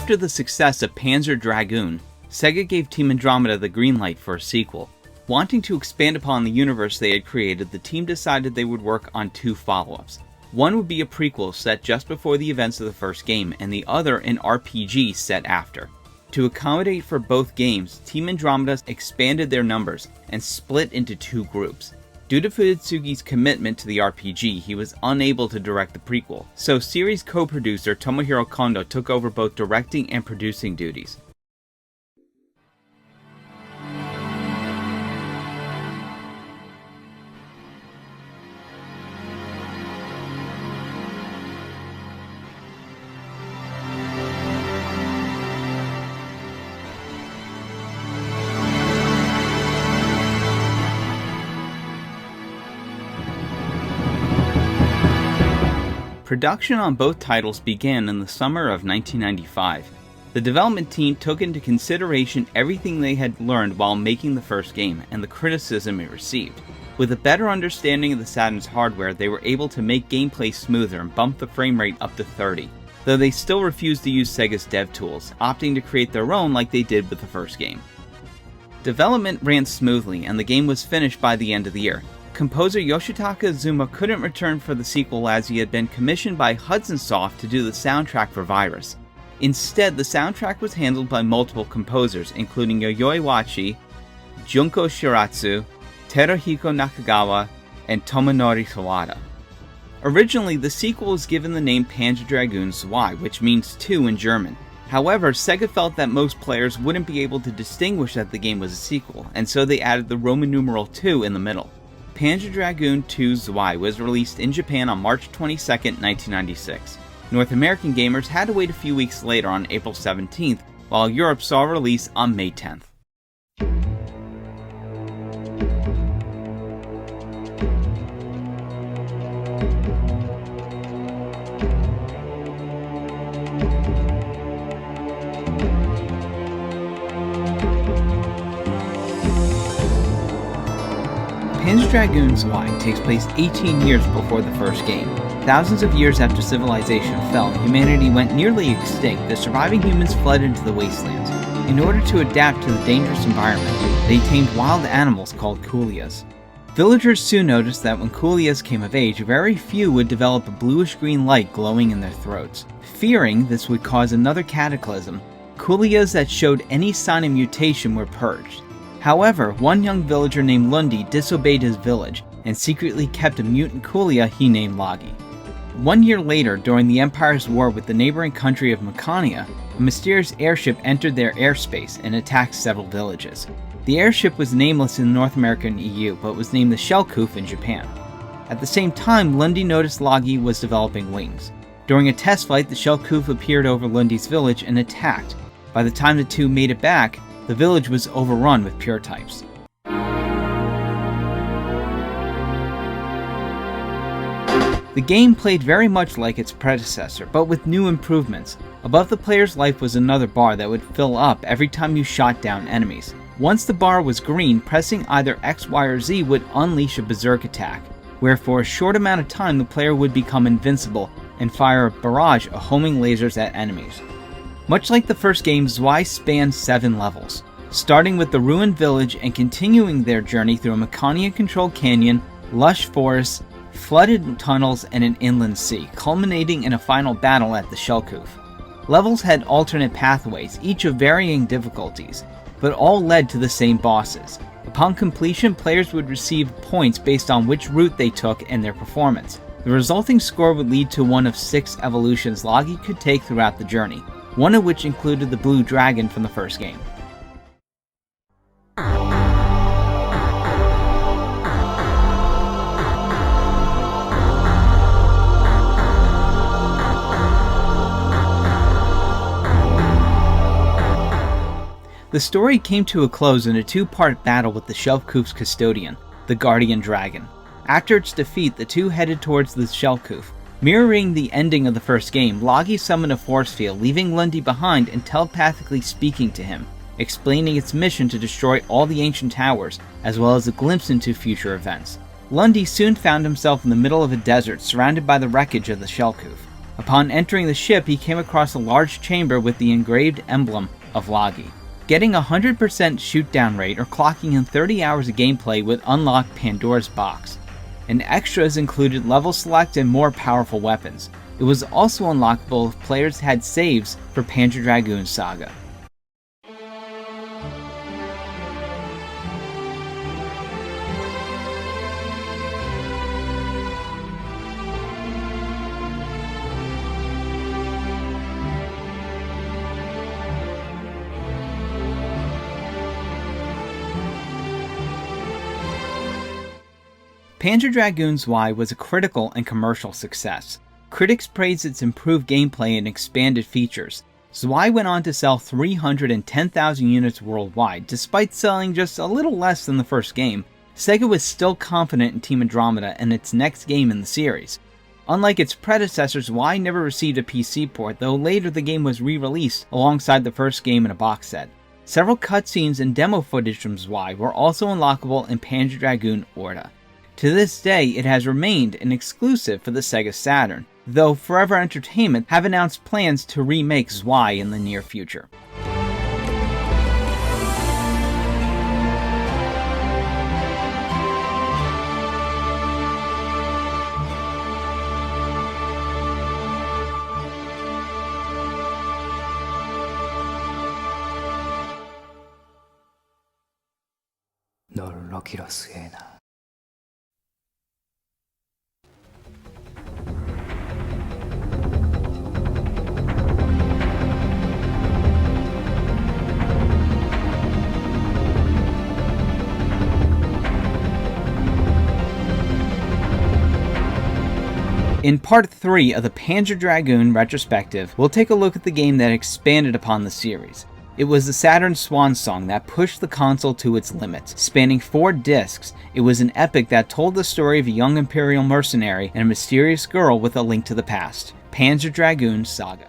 After the success of Panzer Dragoon, Sega gave Team Andromeda the green light for a sequel. Wanting to expand upon the universe they had created, the team decided they would work on two follow-ups. One would be a prequel set just before the events of the first game, and the other an RPG set after. To accommodate for both games, Team Andromeda expanded their numbers and split into two groups. Due to Fuyutsugi's commitment to the RPG, he was unable to direct the prequel, so series co-producer Tomohiro Kondo took over both directing and producing duties. Production on both titles began in the summer of 1995. The development team took into consideration everything they had learned while making the first game and the criticism it received. With a better understanding of the Saturn's hardware, they were able to make gameplay smoother and bump the frame rate up to 30, though they still refused to use Sega's dev tools, opting to create their own like they did with the first game. Development ran smoothly and the game was finished by the end of the year. Composer Yoshitaka Azuma couldn't return for the sequel as he had been commissioned by Hudson Soft to do the soundtrack for Virus. Instead, the soundtrack was handled by multiple composers, including Yayoi Wachi, Junko Shiratsu, Teruhiko Nakagawa, and Tomonori Sawada. Originally, the sequel was given the name Panzer Dragoon Zwei, which means two in German. However, Sega felt that most players wouldn't be able to distinguish that the game was a sequel, and so they added the Roman numeral 2 in the middle. Panzer Dragoon II Zwei was released in Japan on March 22, 1996. North American gamers had to wait a few weeks later on April 17th, while Europe saw a release on May 10th. Panzer Dragoon Zwei takes place 18 years before the first game. Thousands of years after civilization fell and humanity went nearly extinct, the surviving humans fled into the wastelands. In order to adapt to the dangerous environment, they tamed wild animals called kulias. Villagers soon noticed that when kulias came of age, very few would develop a bluish-green light glowing in their throats. Fearing this would cause another cataclysm, kulias that showed any sign of mutation were purged. However, one young villager named Lundi disobeyed his village and secretly kept a mutant kulia he named Lagi. 1 year later, during the Empire's war with the neighboring country of Mecania, a mysterious airship entered their airspace and attacked several villages. The airship was nameless in the North American EU, but was named the Shellkoof in Japan. At the same time, Lundi noticed Lagi was developing wings. During a test flight, the Shellkoof appeared over Lundi's village and attacked. By the time the two made it back, the village was overrun with pure types. The game played very much like its predecessor, but with new improvements. Above the player's life was another bar that would fill up every time you shot down enemies. Once the bar was green, pressing either X, Y, or Z would unleash a berserk attack, where for a short amount of time the player would become invincible and fire a barrage of homing lasers at enemies. Much like the first game, Zwei spanned 7 levels, starting with the ruined village and continuing their journey through a Mecania-controlled canyon, lush forests, flooded tunnels, and an inland sea, culminating in a final battle at the Shellkoof. Levels had alternate pathways, each of varying difficulties, but all led to the same bosses. Upon completion, players would receive points based on which route they took and their performance. The resulting score would lead to one of 6 evolutions Lagi could take throughout the journey, one of which included the blue dragon from the first game. The story came to a close in a 2-part battle with the Shellkoof's custodian, the Guardian Dragon. After its defeat, the two headed towards the Shellkoof. Mirroring the ending of the first game, Logi summoned a force field, leaving Lundy behind and telepathically speaking to him, explaining its mission to destroy all the ancient towers, as well as a glimpse into future events. Lundy soon found himself in the middle of a desert, surrounded by the wreckage of the Shellkoof. Upon entering the ship, he came across a large chamber with the engraved emblem of Logi. Getting a 100% shoot-down rate or clocking in 30 hours of gameplay would unlock Pandora's box. And extras included level select and more powerful weapons. It was also unlockable if players had saves for Panzer Dragoon Saga. Panzer Dragoon Zwei was a critical and commercial success. Critics praised its improved gameplay and expanded features. Zwei went on to sell 310,000 units worldwide. Despite selling just a little less than the first game, Sega was still confident in Team Andromeda and its next game in the series. Unlike its predecessor, Zwei never received a PC port, though later the game was re-released alongside the first game in a box set. Several cutscenes and demo footage from Zwei were also unlockable in Panzer Dragoon Orta. To this day, it has remained an exclusive for the Sega Saturn, though Forever Entertainment have announced plans to remake Zwei in the near future. In Part 3 of the Panzer Dragoon Retrospective, we'll take a look at the game that expanded upon the series. It was the Saturn's swan song that pushed the console to its limits. Spanning 4 discs, it was an epic that told the story of a young Imperial mercenary and a mysterious girl with a link to the past. Panzer Dragoon Saga.